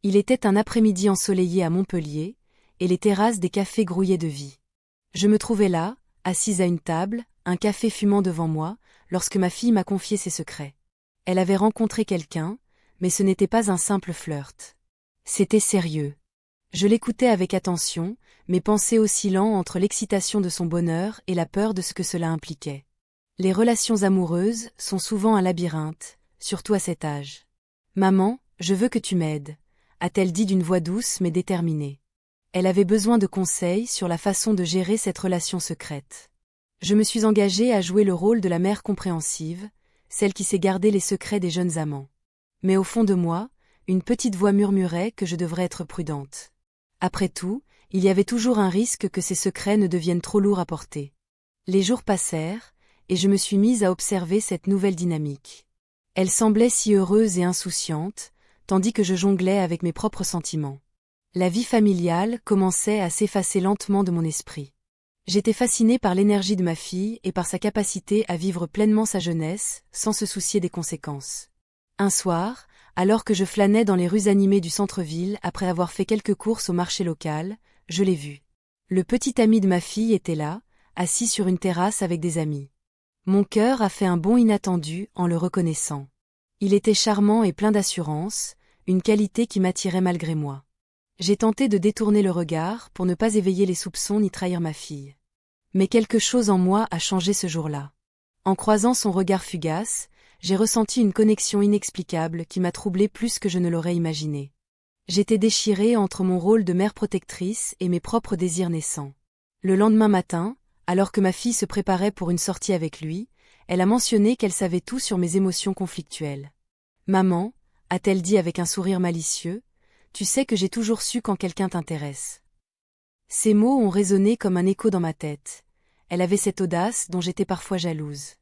Il était un après-midi ensoleillé à Montpellier, et les terrasses des cafés grouillaient de vie. Je me trouvais là, assise à une table, un café fumant devant moi, lorsque ma fille m'a confié ses secrets. Elle avait rencontré quelqu'un, mais ce n'était pas un simple flirt. C'était sérieux. Je l'écoutais avec attention, mes pensées oscillant entre l'excitation de son bonheur et la peur de ce que cela impliquait. Les relations amoureuses sont souvent un labyrinthe, surtout à cet âge. « Maman, je veux que tu m'aides », a-t-elle dit d'une voix douce mais déterminée. Elle avait besoin de conseils sur la façon de gérer cette relation secrète. Je me suis engagée à jouer le rôle de la mère compréhensive, celle qui sait garder les secrets des jeunes amants. Mais au fond de moi, une petite voix murmurait que je devrais être prudente. Après tout, il y avait toujours un risque que ces secrets ne deviennent trop lourds à porter. Les jours passèrent, et je me suis mise à observer cette nouvelle dynamique. Elle semblait si heureuse et insouciante, tandis que je jonglais avec mes propres sentiments. La vie familiale commençait à s'effacer lentement de mon esprit. J'étais fascinée par l'énergie de ma fille et par sa capacité à vivre pleinement sa jeunesse, sans se soucier des conséquences. Un soir, alors que je flânais dans les rues animées du centre-ville après avoir fait quelques courses au marché local, je l'ai vu. Le petit ami de ma fille était là, assis sur une terrasse avec des amis. Mon cœur a fait un bond inattendu en le reconnaissant. Il était charmant et plein d'assurance, une qualité qui m'attirait malgré moi. J'ai tenté de détourner le regard pour ne pas éveiller les soupçons ni trahir ma fille. Mais quelque chose en moi a changé ce jour-là. En croisant son regard fugace, j'ai ressenti une connexion inexplicable qui m'a troublée plus que je ne l'aurais imaginé. J'étais déchirée entre mon rôle de mère protectrice et mes propres désirs naissants. Le lendemain matin, alors que ma fille se préparait pour une sortie avec lui, elle a mentionné qu'elle savait tout sur mes émotions conflictuelles. « Maman », a-t-elle dit avec un sourire malicieux, « tu sais que j'ai toujours su quand quelqu'un t'intéresse. » Ces mots ont résonné comme un écho dans ma tête. Elle avait cette audace dont j'étais parfois jalouse.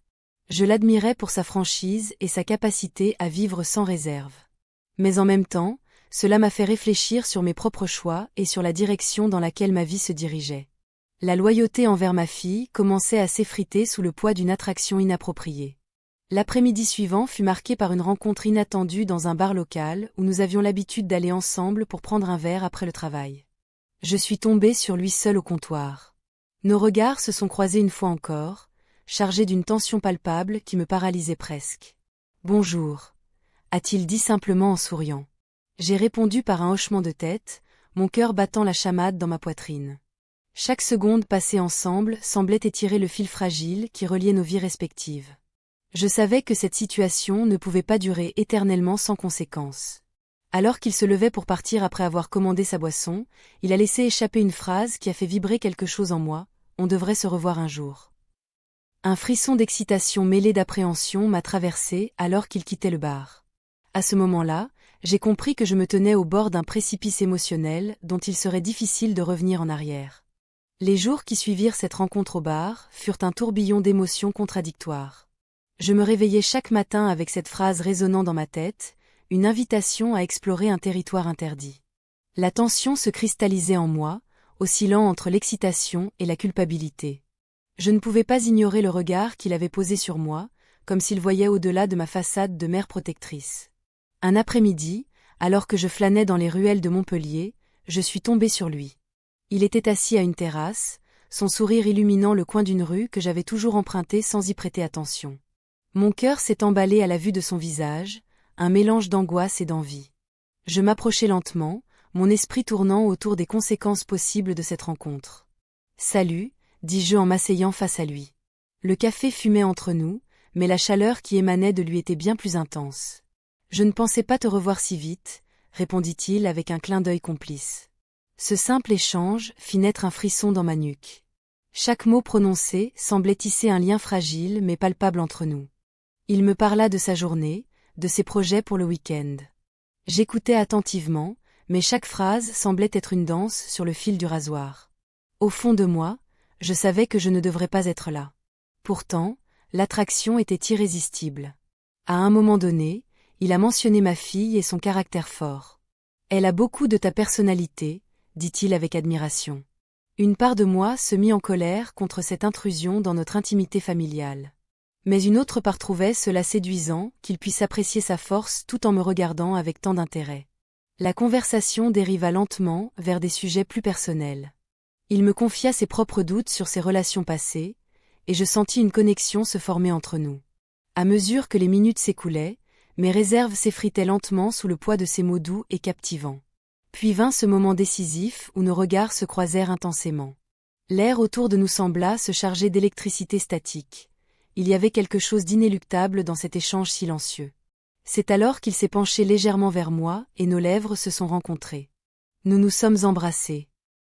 Je l'admirais pour sa franchise et sa capacité à vivre sans réserve. Mais en même temps, cela m'a fait réfléchir sur mes propres choix et sur la direction dans laquelle ma vie se dirigeait. La loyauté envers ma fille commençait à s'effriter sous le poids d'une attraction inappropriée. L'après-midi suivant fut marqué par une rencontre inattendue dans un bar local où nous avions l'habitude d'aller ensemble pour prendre un verre après le travail. Je suis tombée sur lui seul au comptoir. Nos regards se sont croisés une fois encore, chargés d'une tension palpable qui me paralysait presque. « Bonjour », a-t-il dit simplement en souriant. J'ai répondu par un hochement de tête, mon cœur battant la chamade dans ma poitrine. Chaque seconde passée ensemble semblait étirer le fil fragile qui reliait nos vies respectives. Je savais que cette situation ne pouvait pas durer éternellement sans conséquence. Alors qu'il se levait pour partir après avoir commandé sa boisson, il a laissé échapper une phrase qui a fait vibrer quelque chose en moi, « On devrait se revoir un jour ». Un frisson d'excitation mêlé d'appréhension m'a traversé alors qu'il quittait le bar. À ce moment-là, j'ai compris que je me tenais au bord d'un précipice émotionnel dont il serait difficile de revenir en arrière. Les jours qui suivirent cette rencontre au bar furent un tourbillon d'émotions contradictoires. Je me réveillais chaque matin avec cette phrase résonnant dans ma tête, une invitation à explorer un territoire interdit. La tension se cristallisait en moi, oscillant entre l'excitation et la culpabilité. Je ne pouvais pas ignorer le regard qu'il avait posé sur moi, comme s'il voyait au-delà de ma façade de mère protectrice. Un après-midi, alors que je flânais dans les ruelles de Montpellier, je suis tombée sur lui. Il était assis à une terrasse, son sourire illuminant le coin d'une rue que j'avais toujours empruntée sans y prêter attention. Mon cœur s'est emballé à la vue de son visage, un mélange d'angoisse et d'envie. Je m'approchai lentement, mon esprit tournant autour des conséquences possibles de cette rencontre. « Salut », dis-je en m'asseyant face à lui. Le café fumait entre nous, mais la chaleur qui émanait de lui était bien plus intense. « Je ne pensais pas te revoir si vite », répondit-il avec un clin d'œil complice. Ce simple échange fit naître un frisson dans ma nuque. Chaque mot prononcé semblait tisser un lien fragile mais palpable entre nous. Il me parla de sa journée, de ses projets pour le week-end. J'écoutais attentivement, mais chaque phrase semblait être une danse sur le fil du rasoir. Au fond de moi, je savais que je ne devrais pas être là. Pourtant, l'attraction était irrésistible. À un moment donné, il a mentionné ma fille et son caractère fort. « Elle a beaucoup de ta personnalité », dit-il avec admiration. Une part de moi se mit en colère contre cette intrusion dans notre intimité familiale. Mais une autre part trouvait cela séduisant qu'il puisse apprécier sa force tout en me regardant avec tant d'intérêt. La conversation dériva lentement vers des sujets plus personnels. Il me confia ses propres doutes sur ses relations passées, et je sentis une connexion se former entre nous. À mesure que les minutes s'écoulaient, mes réserves s'effritaient lentement sous le poids de ses mots doux et captivants. Puis vint ce moment décisif où nos regards se croisèrent intensément. L'air autour de nous sembla se charger d'électricité statique. Il y avait quelque chose d'inéluctable dans cet échange silencieux. C'est alors qu'il s'est penché légèrement vers moi et nos lèvres se sont rencontrées. Nous nous sommes embrassés.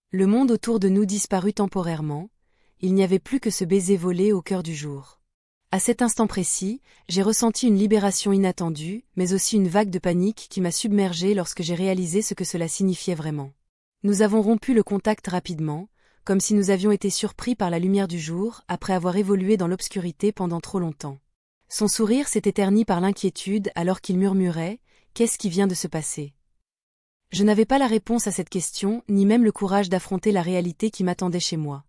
Le monde autour de nous disparut temporairement, il n'y avait plus que ce baiser volé au cœur du jour. À cet instant précis, j'ai ressenti une libération inattendue, mais aussi une vague de panique qui m'a submergée lorsque j'ai réalisé ce que cela signifiait vraiment. Nous avons rompu le contact rapidement, comme si nous avions été surpris par la lumière du jour après avoir évolué dans l'obscurité pendant trop longtemps. Son sourire s'était terni par l'inquiétude alors qu'il murmurait « Qu'est-ce qui vient de se passer ?» Je n'avais pas la réponse à cette question, ni même le courage d'affronter la réalité qui m'attendait chez moi.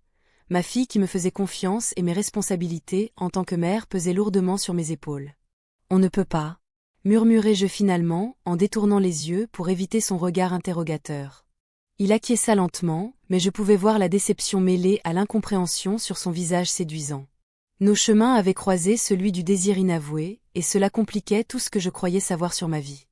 Ma fille qui me faisait confiance et mes responsabilités en tant que mère pesaient lourdement sur mes épaules. « On ne peut pas » murmurai-je finalement, en détournant les yeux pour éviter son regard interrogateur. Il acquiesça lentement, mais je pouvais voir la déception mêlée à l'incompréhension sur son visage séduisant. Nos chemins avaient croisé celui du désir inavoué, et cela compliquait tout ce que je croyais savoir sur ma vie.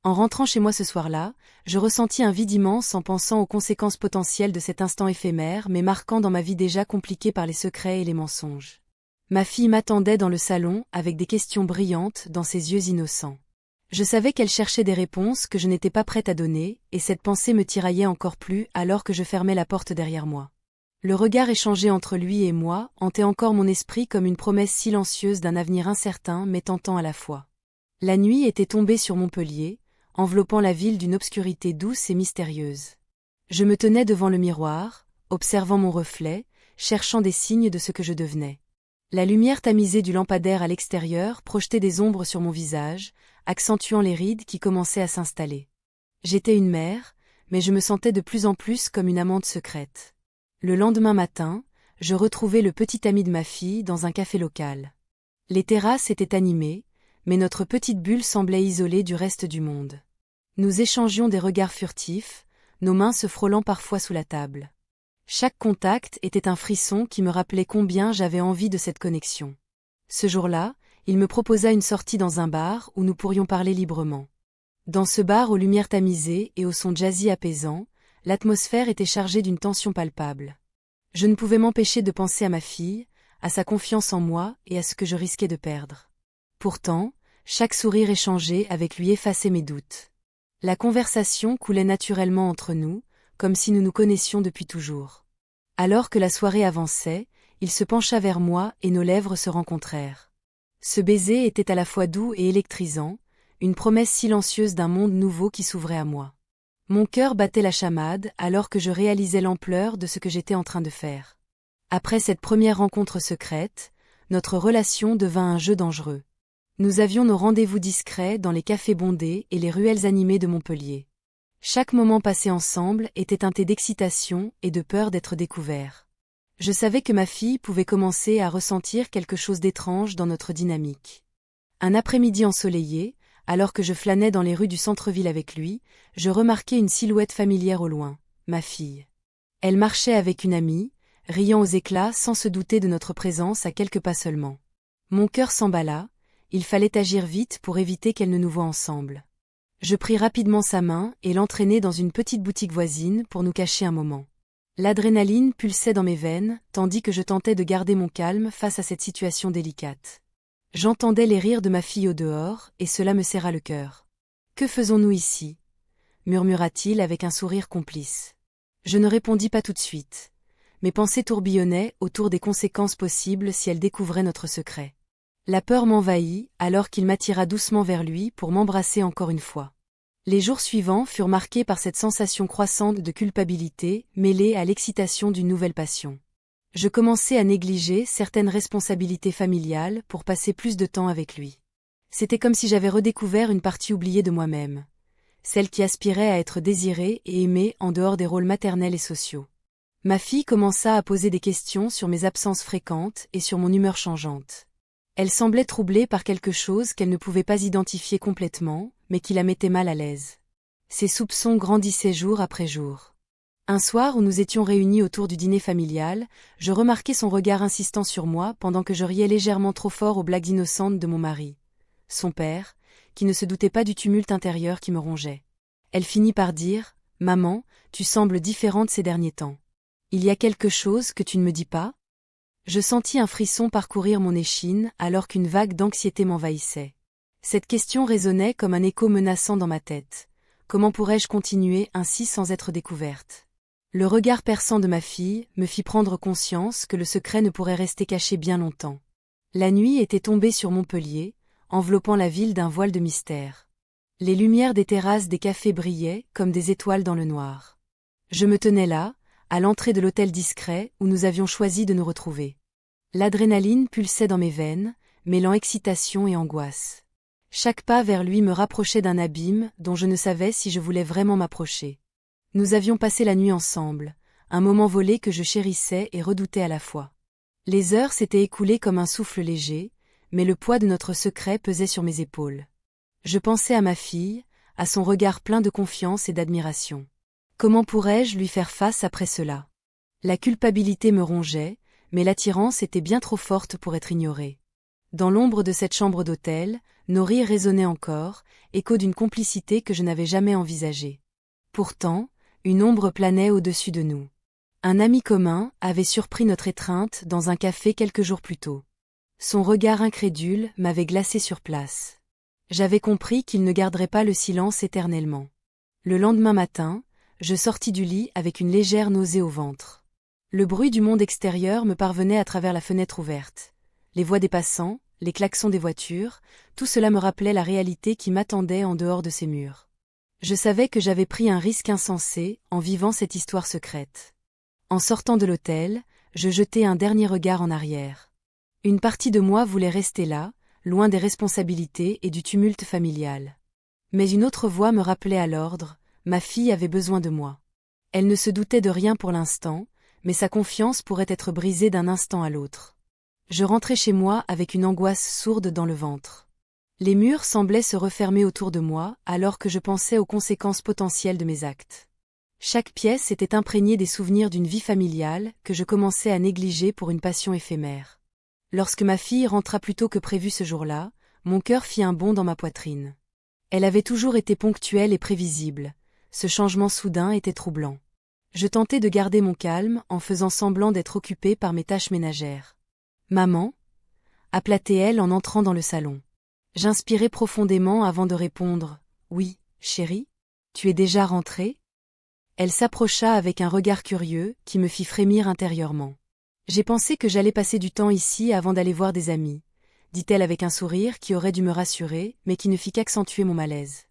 En rentrant chez moi ce soir-là, je ressentis un vide immense en pensant aux conséquences potentielles de cet instant éphémère mais marquant dans ma vie déjà compliquée par les secrets et les mensonges. Ma fille m'attendait dans le salon avec des questions brillantes dans ses yeux innocents. Je savais qu'elle cherchait des réponses que je n'étais pas prête à donner, et cette pensée me tiraillait encore plus alors que je fermais la porte derrière moi. Le regard échangé entre lui et moi hantait encore mon esprit comme une promesse silencieuse d'un avenir incertain mais tentant à la fois. La nuit était tombée sur Montpellier, enveloppant la ville d'une obscurité douce et mystérieuse. Je me tenais devant le miroir, observant mon reflet, cherchant des signes de ce que je devenais. La lumière tamisée du lampadaire à l'extérieur projetait des ombres sur mon visage, accentuant les rides qui commençaient à s'installer. J'étais une mère, mais je me sentais de plus en plus comme une amante secrète. Le lendemain matin, je retrouvai le petit ami de ma fille dans un café local. Les terrasses étaient animées, mais notre petite bulle semblait isolée du reste du monde. Nous échangions des regards furtifs, nos mains se frôlant parfois sous la table. Chaque contact était un frisson qui me rappelait combien j'avais envie de cette connexion. Ce jour-là, il me proposa une sortie dans un bar où nous pourrions parler librement. Dans ce bar aux lumières tamisées et au son jazzy apaisant, l'atmosphère était chargée d'une tension palpable. Je ne pouvais m'empêcher de penser à ma fille, à sa confiance en moi et à ce que je risquais de perdre. Pourtant, chaque sourire échangé avec lui effaçait mes doutes. La conversation coulait naturellement entre nous, comme si nous nous connaissions depuis toujours. Alors que la soirée avançait, il se pencha vers moi et nos lèvres se rencontrèrent. Ce baiser était à la fois doux et électrisant, une promesse silencieuse d'un monde nouveau qui s'ouvrait à moi. Mon cœur battait la chamade alors que je réalisais l'ampleur de ce que j'étais en train de faire. Après cette première rencontre secrète, notre relation devint un jeu dangereux. Nous avions nos rendez-vous discrets dans les cafés bondés et les ruelles animées de Montpellier. Chaque moment passé ensemble était teinté d'excitation et de peur d'être découvert. Je savais que ma fille pouvait commencer à ressentir quelque chose d'étrange dans notre dynamique. Un après-midi ensoleillé, alors que je flânais dans les rues du centre-ville avec lui, je remarquai une silhouette familière au loin, ma fille. Elle marchait avec une amie, riant aux éclats sans se douter de notre présence à quelques pas seulement. Mon cœur s'emballa, il fallait agir vite pour éviter qu'elle ne nous voie ensemble. Je pris rapidement sa main et l'entraînai dans une petite boutique voisine pour nous cacher un moment. L'adrénaline pulsait dans mes veines, tandis que je tentais de garder mon calme face à cette situation délicate. J'entendais les rires de ma fille au dehors, et cela me serra le cœur. « Que faisons-nous ici » murmura-t-il avec un sourire complice. Je ne répondis pas tout de suite. Mes pensées tourbillonnaient autour des conséquences possibles si elle découvrait notre secret. La peur m'envahit alors qu'il m'attira doucement vers lui pour m'embrasser encore une fois. Les jours suivants furent marqués par cette sensation croissante de culpabilité mêlée à l'excitation d'une nouvelle passion. Je commençais à négliger certaines responsabilités familiales pour passer plus de temps avec lui. C'était comme si j'avais redécouvert une partie oubliée de moi-même, celle qui aspirait à être désirée et aimée en dehors des rôles maternels et sociaux. Ma fille commença à poser des questions sur mes absences fréquentes et sur mon humeur changeante. Elle semblait troublée par quelque chose qu'elle ne pouvait pas identifier complètement, mais qui la mettait mal à l'aise. Ses soupçons grandissaient jour après jour. Un soir où nous étions réunis autour du dîner familial, je remarquai son regard insistant sur moi pendant que je riais légèrement trop fort aux blagues innocentes de mon mari. Son père, qui ne se doutait pas du tumulte intérieur qui me rongeait. Elle finit par dire « Maman, tu sembles différente ces derniers temps. Il y a quelque chose que tu ne me dis pas ?» Je sentis un frisson parcourir mon échine alors qu'une vague d'anxiété m'envahissait. Cette question résonnait comme un écho menaçant dans ma tête. Comment pourrais-je continuer ainsi sans être découverte ? Le regard perçant de ma fille me fit prendre conscience que le secret ne pourrait rester caché bien longtemps. La nuit était tombée sur Montpellier, enveloppant la ville d'un voile de mystère. Les lumières des terrasses des cafés brillaient comme des étoiles dans le noir. Je me tenais là, à l'entrée de l'hôtel discret où nous avions choisi de nous retrouver. L'adrénaline pulsait dans mes veines, mêlant excitation et angoisse. Chaque pas vers lui me rapprochait d'un abîme dont je ne savais si je voulais vraiment m'approcher. Nous avions passé la nuit ensemble, un moment volé que je chérissais et redoutais à la fois. Les heures s'étaient écoulées comme un souffle léger, mais le poids de notre secret pesait sur mes épaules. Je pensais à ma fille, à son regard plein de confiance et d'admiration. Comment pourrais-je lui faire face après cela ? La culpabilité me rongeait, mais l'attirance était bien trop forte pour être ignorée. Dans l'ombre de cette chambre d'hôtel, nos rires résonnaient encore, écho d'une complicité que je n'avais jamais envisagée. Pourtant, une ombre planait au-dessus de nous. Un ami commun avait surpris notre étreinte dans un café quelques jours plus tôt. Son regard incrédule m'avait glacé sur place. J'avais compris qu'il ne garderait pas le silence éternellement. Le lendemain matin, je sortis du lit avec une légère nausée au ventre. Le bruit du monde extérieur me parvenait à travers la fenêtre ouverte. Les voix des passants, les klaxons des voitures, tout cela me rappelait la réalité qui m'attendait en dehors de ces murs. Je savais que j'avais pris un risque insensé en vivant cette histoire secrète. En sortant de l'hôtel, je jetai un dernier regard en arrière. Une partie de moi voulait rester là, loin des responsabilités et du tumulte familial. Mais une autre voix me rappelait à l'ordre, ma fille avait besoin de moi. Elle ne se doutait de rien pour l'instant, mais sa confiance pourrait être brisée d'un instant à l'autre. Je rentrai chez moi avec une angoisse sourde dans le ventre. Les murs semblaient se refermer autour de moi alors que je pensais aux conséquences potentielles de mes actes. Chaque pièce était imprégnée des souvenirs d'une vie familiale que je commençais à négliger pour une passion éphémère. Lorsque ma fille rentra plus tôt que prévu ce jour-là, mon cœur fit un bond dans ma poitrine. Elle avait toujours été ponctuelle et prévisible. Ce changement soudain était troublant. Je tentai de garder mon calme en faisant semblant d'être occupée par mes tâches ménagères. « Maman » appela-t-elle en entrant dans le salon. J'inspirai profondément avant de répondre « Oui, chérie, tu es déjà rentrée ?» Elle s'approcha avec un regard curieux qui me fit frémir intérieurement. « J'ai pensé que j'allais passer du temps ici avant d'aller voir des amis », dit-elle avec un sourire qui aurait dû me rassurer, mais qui ne fit qu'accentuer mon malaise.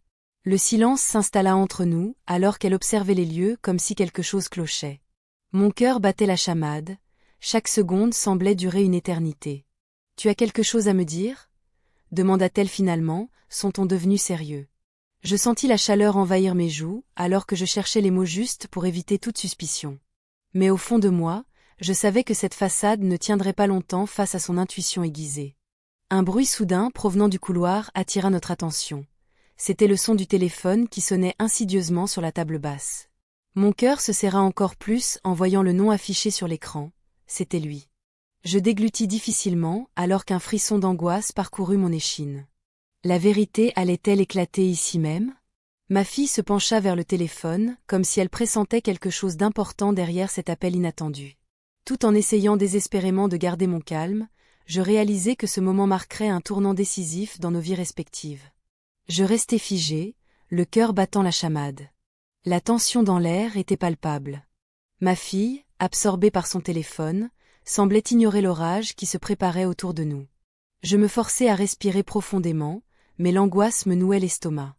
Le silence s'installa entre nous, alors qu'elle observait les lieux comme si quelque chose clochait. Mon cœur battait la chamade, chaque seconde semblait durer une éternité. « Tu as quelque chose à me dire ?» demanda-t-elle finalement, son ton devenu sérieux. Je sentis la chaleur envahir mes joues, alors que je cherchais les mots justes pour éviter toute suspicion. Mais au fond de moi, je savais que cette façade ne tiendrait pas longtemps face à son intuition aiguisée. Un bruit soudain provenant du couloir attira notre attention. C'était le son du téléphone qui sonnait insidieusement sur la table basse. Mon cœur se serra encore plus en voyant le nom affiché sur l'écran. C'était lui. Je déglutis difficilement alors qu'un frisson d'angoisse parcourut mon échine. La vérité allait-elle éclater ici même ? Ma fille se pencha vers le téléphone, comme si elle pressentait quelque chose d'important derrière cet appel inattendu. Tout en essayant désespérément de garder mon calme, je réalisai que ce moment marquerait un tournant décisif dans nos vies respectives. Je restai figé, le cœur battant la chamade. La tension dans l'air était palpable. Ma fille, absorbée par son téléphone, semblait ignorer l'orage qui se préparait autour de nous. Je me forçai à respirer profondément, mais l'angoisse me nouait l'estomac.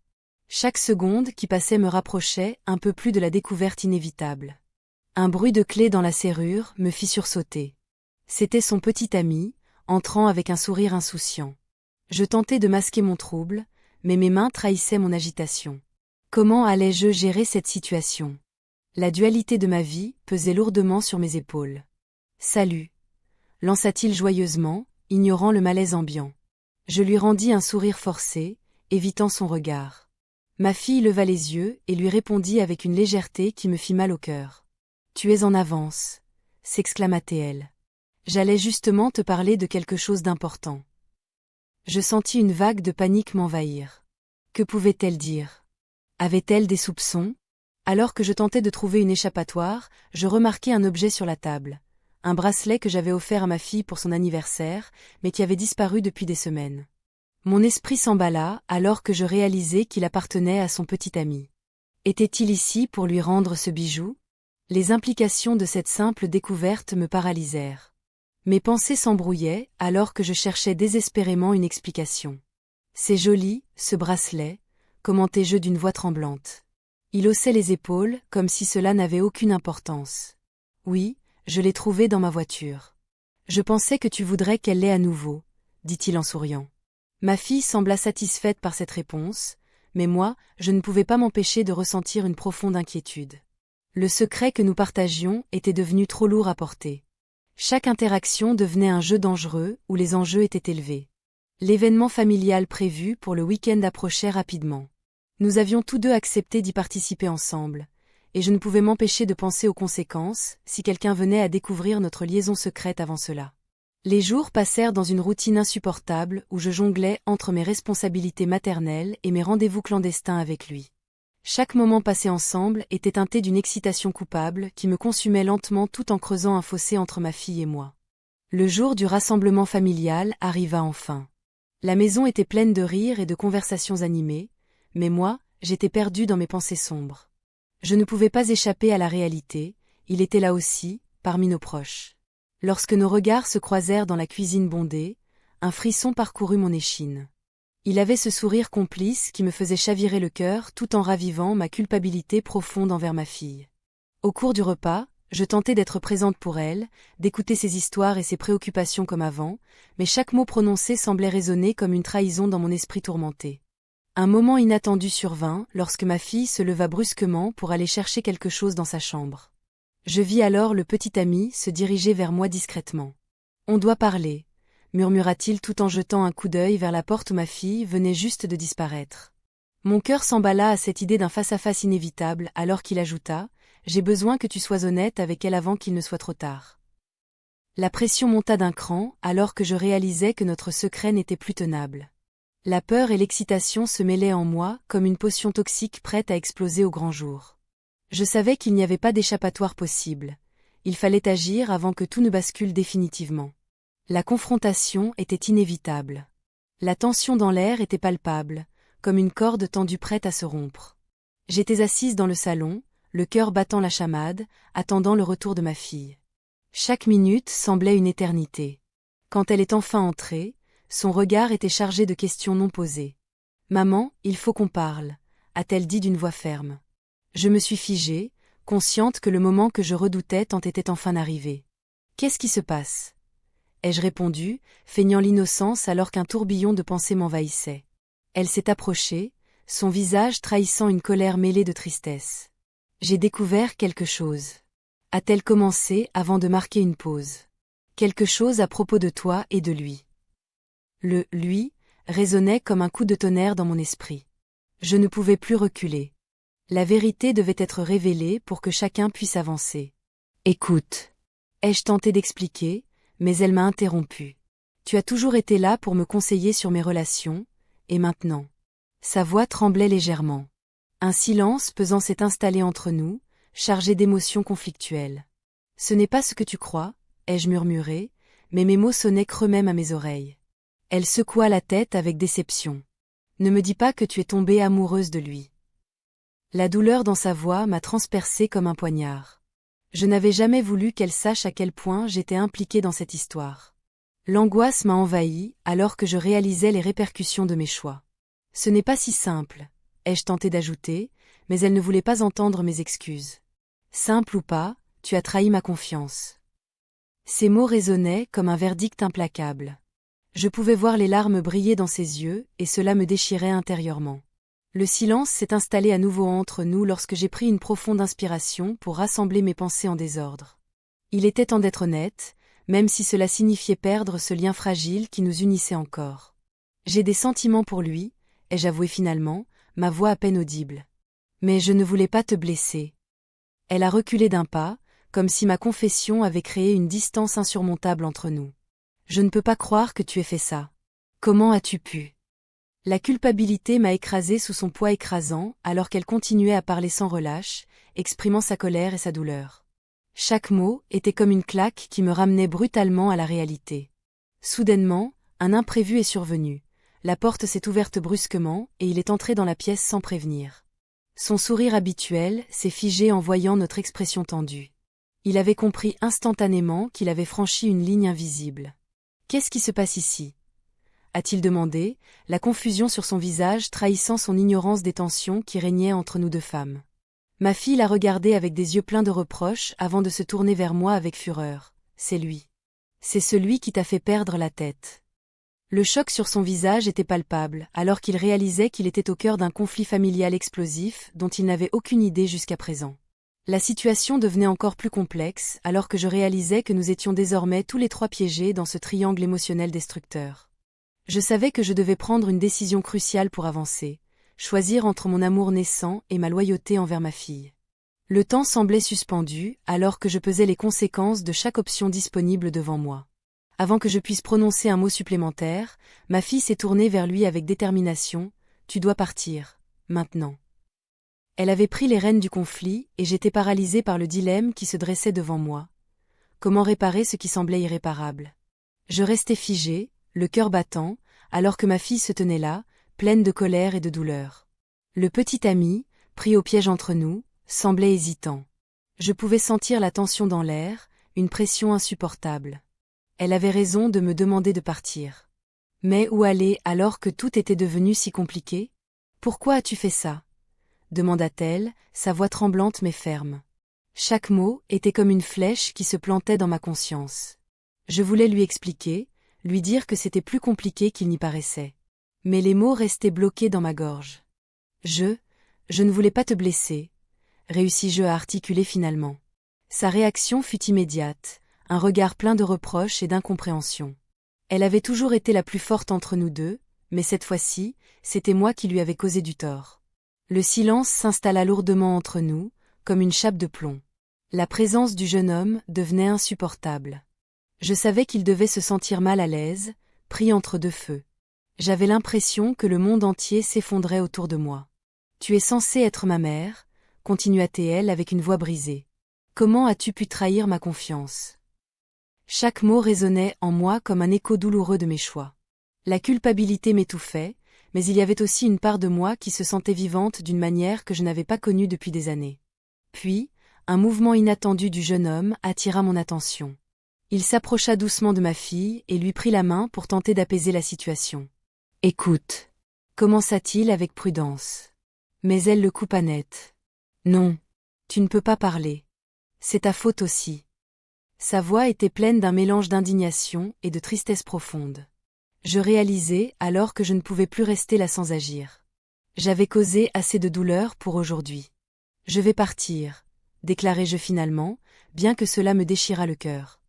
Chaque seconde qui passait me rapprochait un peu plus de la découverte inévitable. Un bruit de clé dans la serrure me fit sursauter. C'était son petit ami, entrant avec un sourire insouciant. Je tentai de masquer mon trouble, mais mes mains trahissaient mon agitation. Comment allais-je gérer cette situation ? La dualité de ma vie pesait lourdement sur mes épaules. « Salut » lança-t-il joyeusement, ignorant le malaise ambiant. Je lui rendis un sourire forcé, évitant son regard. Ma fille leva les yeux et lui répondit avec une légèreté qui me fit mal au cœur. « Tu es en avance » s'exclama-t-elle. J'allais justement te parler de quelque chose d'important. Je sentis une vague de panique m'envahir. Que pouvait-elle dire? Avait-elle des soupçons? Alors que je tentais de trouver une échappatoire, je remarquai un objet sur la table. Un bracelet que j'avais offert à ma fille pour son anniversaire, mais qui avait disparu depuis des semaines. Mon esprit s'emballa alors que je réalisai qu'il appartenait à son petit ami. Était-il ici pour lui rendre ce bijou? Les implications de cette simple découverte me paralysèrent. Mes pensées s'embrouillaient alors que je cherchais désespérément une explication. « C'est joli, ce bracelet », commentai-je d'une voix tremblante. Il haussait les épaules comme si cela n'avait aucune importance. « Oui, je l'ai trouvé dans ma voiture. Je pensais que tu voudrais qu'elle l'ait à nouveau, » dit-il en souriant. Ma fille sembla satisfaite par cette réponse, mais moi, je ne pouvais pas m'empêcher de ressentir une profonde inquiétude. Le secret que nous partagions était devenu trop lourd à porter. Chaque interaction devenait un jeu dangereux où les enjeux étaient élevés. L'événement familial prévu pour le week-end approchait rapidement. Nous avions tous deux accepté d'y participer ensemble, et je ne pouvais m'empêcher de penser aux conséquences si quelqu'un venait à découvrir notre liaison secrète avant cela. Les jours passèrent dans une routine insupportable où je jonglais entre mes responsabilités maternelles et mes rendez-vous clandestins avec lui. Chaque moment passé ensemble était teinté d'une excitation coupable qui me consumait lentement tout en creusant un fossé entre ma fille et moi. Le jour du rassemblement familial arriva enfin. La maison était pleine de rires et de conversations animées, mais moi, j'étais perdue dans mes pensées sombres. Je ne pouvais pas échapper à la réalité, il était là aussi, parmi nos proches. Lorsque nos regards se croisèrent dans la cuisine bondée, un frisson parcourut mon échine. Il avait ce sourire complice qui me faisait chavirer le cœur tout en ravivant ma culpabilité profonde envers ma fille. Au cours du repas, je tentais d'être présente pour elle, d'écouter ses histoires et ses préoccupations comme avant, mais chaque mot prononcé semblait résonner comme une trahison dans mon esprit tourmenté. Un moment inattendu survint lorsque ma fille se leva brusquement pour aller chercher quelque chose dans sa chambre. Je vis alors le petit ami se diriger vers moi discrètement. « On doit parler », murmura-t-il tout en jetant un coup d'œil vers la porte où ma fille venait juste de disparaître. Mon cœur s'emballa à cette idée d'un face-à-face inévitable alors qu'il ajouta « J'ai besoin que tu sois honnête avec elle avant qu'il ne soit trop tard. » La pression monta d'un cran alors que je réalisais que notre secret n'était plus tenable. La peur et l'excitation se mêlaient en moi comme une potion toxique prête à exploser au grand jour. Je savais qu'il n'y avait pas d'échappatoire possible. Il fallait agir avant que tout ne bascule définitivement. La confrontation était inévitable. La tension dans l'air était palpable, comme une corde tendue prête à se rompre. J'étais assise dans le salon, le cœur battant la chamade, attendant le retour de ma fille. Chaque minute semblait une éternité. Quand elle est enfin entrée, son regard était chargé de questions non posées. « Maman, il faut qu'on parle », a-t-elle dit d'une voix ferme. Je me suis figée, consciente que le moment que je redoutais tant était enfin arrivé. « Qu'est-ce qui se passe ?» ai-je répondu, feignant l'innocence alors qu'un tourbillon de pensées m'envahissait. Elle s'est approchée, son visage trahissant une colère mêlée de tristesse. « J'ai découvert quelque chose. » a-t-elle commencé avant de marquer une pause. « Quelque chose à propos de toi et de lui. » Le « lui » résonnait comme un coup de tonnerre dans mon esprit. Je ne pouvais plus reculer. La vérité devait être révélée pour que chacun puisse avancer. « Écoute. » ai-je tenté d'expliquer, mais elle m'a interrompu. « Tu as toujours été là pour me conseiller sur mes relations, et maintenant ?» Sa voix tremblait légèrement. Un silence pesant s'est installé entre nous, chargé d'émotions conflictuelles. « Ce n'est pas ce que tu crois, » ai-je murmuré, mais mes mots sonnaient creux même à mes oreilles. Elle secoua la tête avec déception. « Ne me dis pas que tu es tombée amoureuse de lui. » La douleur dans sa voix m'a transpercée comme un poignard. Je n'avais jamais voulu qu'elle sache à quel point j'étais impliquée dans cette histoire. L'angoisse m'a envahie alors que je réalisais les répercussions de mes choix. « Ce n'est pas si simple, » ai-je tenté d'ajouter, mais elle ne voulait pas entendre mes excuses. « Simple ou pas, tu as trahi ma confiance. » Ces mots résonnaient comme un verdict implacable. Je pouvais voir les larmes briller dans ses yeux et cela me déchirait intérieurement. Le silence s'est installé à nouveau entre nous lorsque j'ai pris une profonde inspiration pour rassembler mes pensées en désordre. Il était temps d'être honnête, même si cela signifiait perdre ce lien fragile qui nous unissait encore. J'ai des sentiments pour lui, ai-je avoué finalement, ma voix à peine audible. Mais je ne voulais pas te blesser. Elle a reculé d'un pas, comme si ma confession avait créé une distance insurmontable entre nous. Je ne peux pas croire que tu aies fait ça. Comment as-tu pu? La culpabilité m'a écrasée sous son poids écrasant alors qu'elle continuait à parler sans relâche, exprimant sa colère et sa douleur. Chaque mot était comme une claque qui me ramenait brutalement à la réalité. Soudainement, un imprévu est survenu. La porte s'est ouverte brusquement et il est entré dans la pièce sans prévenir. Son sourire habituel s'est figé en voyant notre expression tendue. Il avait compris instantanément qu'il avait franchi une ligne invisible. « Qu'est-ce qui se passe ici ?» a-t-il demandé, la confusion sur son visage trahissant son ignorance des tensions qui régnaient entre nous deux femmes. Ma fille l'a regardé avec des yeux pleins de reproches avant de se tourner vers moi avec fureur. « C'est lui. C'est celui qui t'a fait perdre la tête. » Le choc sur son visage était palpable, alors qu'il réalisait qu'il était au cœur d'un conflit familial explosif dont il n'avait aucune idée jusqu'à présent. La situation devenait encore plus complexe alors que je réalisais que nous étions désormais tous les trois piégés dans ce triangle émotionnel destructeur. Je savais que je devais prendre une décision cruciale pour avancer, choisir entre mon amour naissant et ma loyauté envers ma fille. Le temps semblait suspendu alors que je pesais les conséquences de chaque option disponible devant moi. Avant que je puisse prononcer un mot supplémentaire, ma fille s'est tournée vers lui avec détermination. « Tu dois partir, maintenant. » Elle avait pris les rênes du conflit et j'étais paralysée par le dilemme qui se dressait devant moi. Comment réparer ce qui semblait irréparable? Je restais figée, le cœur battant, alors que ma fille se tenait là, pleine de colère et de douleur. Le petit ami, pris au piège entre nous, semblait hésitant. Je pouvais sentir la tension dans l'air, une pression insupportable. Elle avait raison de me demander de partir. Mais où aller alors que tout était devenu si compliqué? « Pourquoi as-tu fait ça ?» demanda-t-elle, sa voix tremblante mais ferme. Chaque mot était comme une flèche qui se plantait dans ma conscience. Je voulais lui expliquer, lui dire que c'était plus compliqué qu'il n'y paraissait. Mais les mots restaient bloqués dans ma gorge. Je ne voulais pas te blesser, réussis-je à articuler finalement. Sa réaction fut immédiate, un regard plein de reproches et d'incompréhension. Elle avait toujours été la plus forte entre nous deux, mais cette fois-ci, c'était moi qui lui avais causé du tort. Le silence s'installa lourdement entre nous, comme une chape de plomb. La présence du jeune homme devenait insupportable. Je savais qu'il devait se sentir mal à l'aise, pris entre deux feux. J'avais l'impression que le monde entier s'effondrait autour de moi. « Tu es censée être ma mère », continua-t-elle avec une voix brisée. « Comment as-tu pu trahir ma confiance ?» Chaque mot résonnait en moi comme un écho douloureux de mes choix. La culpabilité m'étouffait, mais il y avait aussi une part de moi qui se sentait vivante d'une manière que je n'avais pas connue depuis des années. Puis, un mouvement inattendu du jeune homme attira mon attention. Il s'approcha doucement de ma fille et lui prit la main pour tenter d'apaiser la situation. « Écoute » commença-t-il avec prudence. Mais elle le coupa net. « Non, tu ne peux pas parler. C'est ta faute aussi. » Sa voix était pleine d'un mélange d'indignation et de tristesse profonde. Je réalisais alors que je ne pouvais plus rester là sans agir. J'avais causé assez de douleur pour aujourd'hui. « Je vais partir », déclarai-je finalement, bien que cela me déchirât le cœur.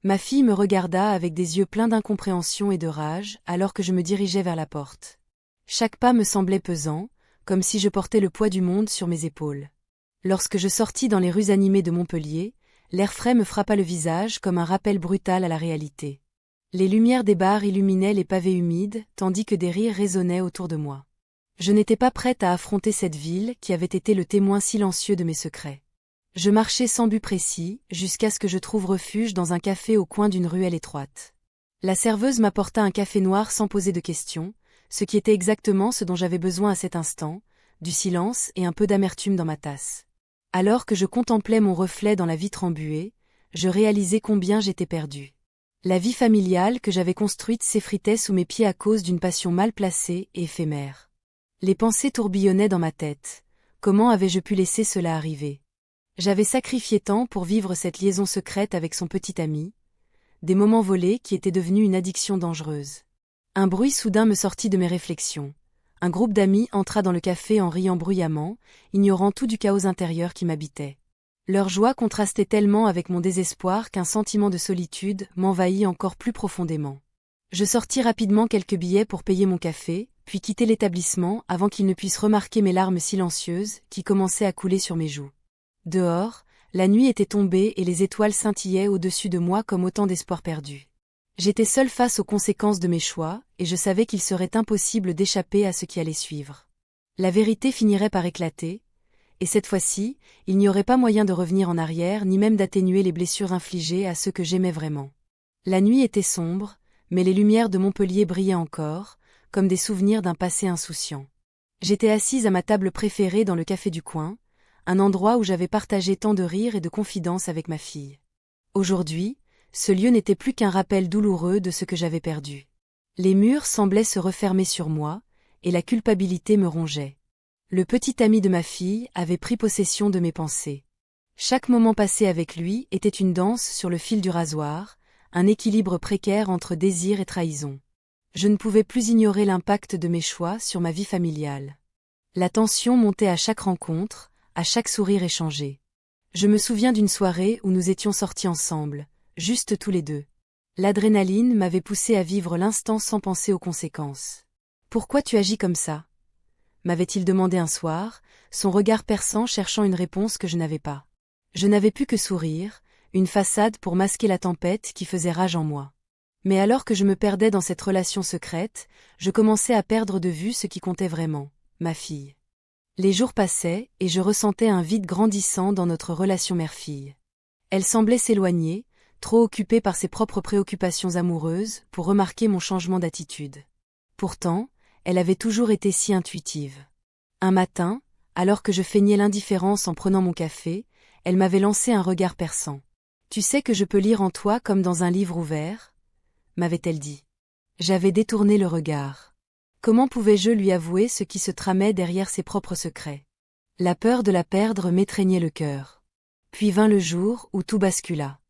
Ma fille me regarda avec des yeux pleins d'incompréhension et de rage alors que je me dirigeais vers la porte. Chaque pas me semblait pesant, comme si je portais le poids du monde sur mes épaules. Lorsque je sortis dans les rues animées de Montpellier, l'air frais me frappa le visage comme un rappel brutal à la réalité. Les lumières des bars illuminaient les pavés humides, tandis que des rires résonnaient autour de moi. Je n'étais pas prête à affronter cette ville qui avait été le témoin silencieux de mes secrets. Je marchais sans but précis, jusqu'à ce que je trouve refuge dans un café au coin d'une ruelle étroite. La serveuse m'apporta un café noir sans poser de questions, ce qui était exactement ce dont j'avais besoin à cet instant, du silence et un peu d'amertume dans ma tasse. Alors que je contemplais mon reflet dans la vitre embuée, je réalisais combien j'étais perdue. La vie familiale que j'avais construite s'effritait sous mes pieds à cause d'une passion mal placée et éphémère. Les pensées tourbillonnaient dans ma tête. Comment avais-je pu laisser cela arriver? J'avais sacrifié tant pour vivre cette liaison secrète avec son petit ami, des moments volés qui étaient devenus une addiction dangereuse. Un bruit soudain me sortit de mes réflexions. Un groupe d'amis entra dans le café en riant bruyamment, ignorant tout du chaos intérieur qui m'habitait. Leur joie contrastait tellement avec mon désespoir qu'un sentiment de solitude m'envahit encore plus profondément. Je sortis rapidement quelques billets pour payer mon café, puis quitter l'établissement avant qu'il ne puisse remarquer mes larmes silencieuses qui commençaient à couler sur mes joues. Dehors, la nuit était tombée et les étoiles scintillaient au-dessus de moi comme autant d'espoirs perdus. J'étais seule face aux conséquences de mes choix, et je savais qu'il serait impossible d'échapper à ce qui allait suivre. La vérité finirait par éclater, et cette fois-ci, il n'y aurait pas moyen de revenir en arrière ni même d'atténuer les blessures infligées à ceux que j'aimais vraiment. La nuit était sombre, mais les lumières de Montpellier brillaient encore, comme des souvenirs d'un passé insouciant. J'étais assise à ma table préférée dans le café du coin, un endroit où j'avais partagé tant de rires et de confidences avec ma fille. Aujourd'hui, ce lieu n'était plus qu'un rappel douloureux de ce que j'avais perdu. Les murs semblaient se refermer sur moi, et la culpabilité me rongeait. Le petit ami de ma fille avait pris possession de mes pensées. Chaque moment passé avec lui était une danse sur le fil du rasoir, un équilibre précaire entre désir et trahison. Je ne pouvais plus ignorer l'impact de mes choix sur ma vie familiale. La tension montait à chaque rencontre, à chaque sourire échangé. Je me souviens d'une soirée où nous étions sortis ensemble, juste tous les deux. L'adrénaline m'avait poussé à vivre l'instant sans penser aux conséquences. « Pourquoi tu agis comme ça ?» m'avait-il demandé un soir, son regard perçant cherchant une réponse que je n'avais pas. Je n'avais pu que sourire, une façade pour masquer la tempête qui faisait rage en moi. Mais alors que je me perdais dans cette relation secrète, je commençais à perdre de vue ce qui comptait vraiment, ma fille. Les jours passaient, et je ressentais un vide grandissant dans notre relation mère-fille. Elle semblait s'éloigner, trop occupée par ses propres préoccupations amoureuses pour remarquer mon changement d'attitude. Pourtant, elle avait toujours été si intuitive. Un matin, alors que je feignais l'indifférence en prenant mon café, elle m'avait lancé un regard perçant. « Tu sais que je peux lire en toi comme dans un livre ouvert ?» m'avait-elle dit. J'avais détourné le regard. Comment pouvais-je lui avouer ce qui se tramait derrière ses propres secrets? La peur de la perdre m'étreignait le cœur. Puis vint le jour où tout bascula.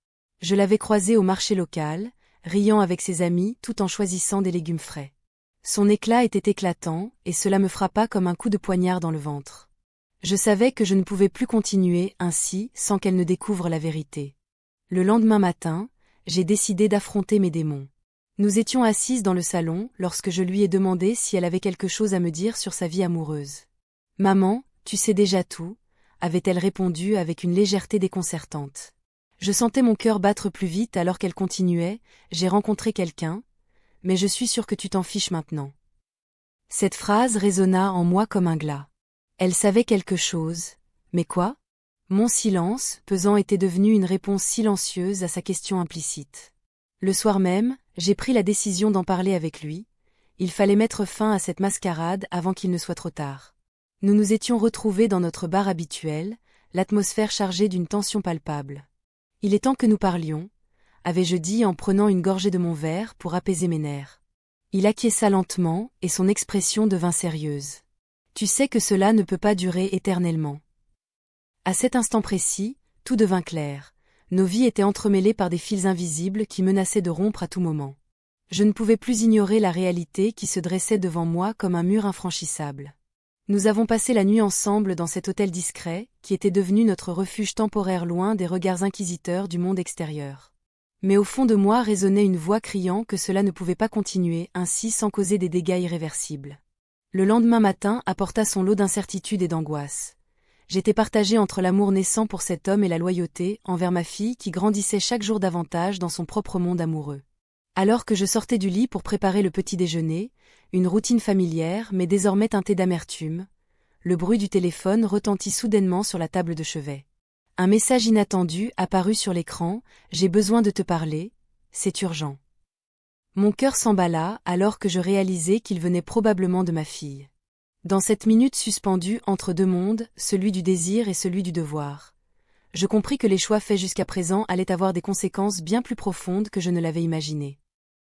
Je l'avais croisée au marché local, riant avec ses amis tout en choisissant des légumes frais. Son éclat était éclatant, et cela me frappa comme un coup de poignard dans le ventre. Je savais que je ne pouvais plus continuer ainsi sans qu'elle ne découvre la vérité. Le lendemain matin, j'ai décidé d'affronter mes démons. Nous étions assises dans le salon lorsque je lui ai demandé si elle avait quelque chose à me dire sur sa vie amoureuse. « Maman, tu sais déjà tout », avait-elle répondu avec une légèreté déconcertante. Je sentais mon cœur battre plus vite alors qu'elle continuait « J'ai rencontré quelqu'un, mais je suis sûre que tu t'en fiches maintenant. » Cette phrase résonna en moi comme un glas. Elle savait quelque chose, mais quoi? Mon silence, pesant, était devenu une réponse silencieuse à sa question implicite. Le soir même, j'ai pris la décision d'en parler avec lui. Il fallait mettre fin à cette mascarade avant qu'il ne soit trop tard. Nous nous étions retrouvés dans notre bar habituel, l'atmosphère chargée d'une tension palpable. « Il est temps que nous parlions », avais-je dit en prenant une gorgée de mon verre pour apaiser mes nerfs. Il acquiesça lentement et son expression devint sérieuse. « Tu sais que cela ne peut pas durer éternellement. » À cet instant précis, tout devint clair. Nos vies étaient entremêlées par des fils invisibles qui menaçaient de rompre à tout moment. Je ne pouvais plus ignorer la réalité qui se dressait devant moi comme un mur infranchissable. Nous avons passé la nuit ensemble dans cet hôtel discret, qui était devenu notre refuge temporaire loin des regards inquisiteurs du monde extérieur. Mais au fond de moi résonnait une voix criant que cela ne pouvait pas continuer ainsi sans causer des dégâts irréversibles. Le lendemain matin apporta son lot d'incertitudes et d'angoisse. J'étais partagée entre l'amour naissant pour cet homme et la loyauté envers ma fille qui grandissait chaque jour davantage dans son propre monde amoureux. Alors que je sortais du lit pour préparer le petit déjeuner, une routine familière mais désormais teintée d'amertume, le bruit du téléphone retentit soudainement sur la table de chevet. Un message inattendu apparut sur l'écran « J'ai besoin de te parler, c'est urgent ». Mon cœur s'emballa alors que je réalisais qu'il venait probablement de ma fille. Dans cette minute suspendue entre deux mondes, celui du désir et celui du devoir, je compris que les choix faits jusqu'à présent allaient avoir des conséquences bien plus profondes que je ne l'avais imaginé.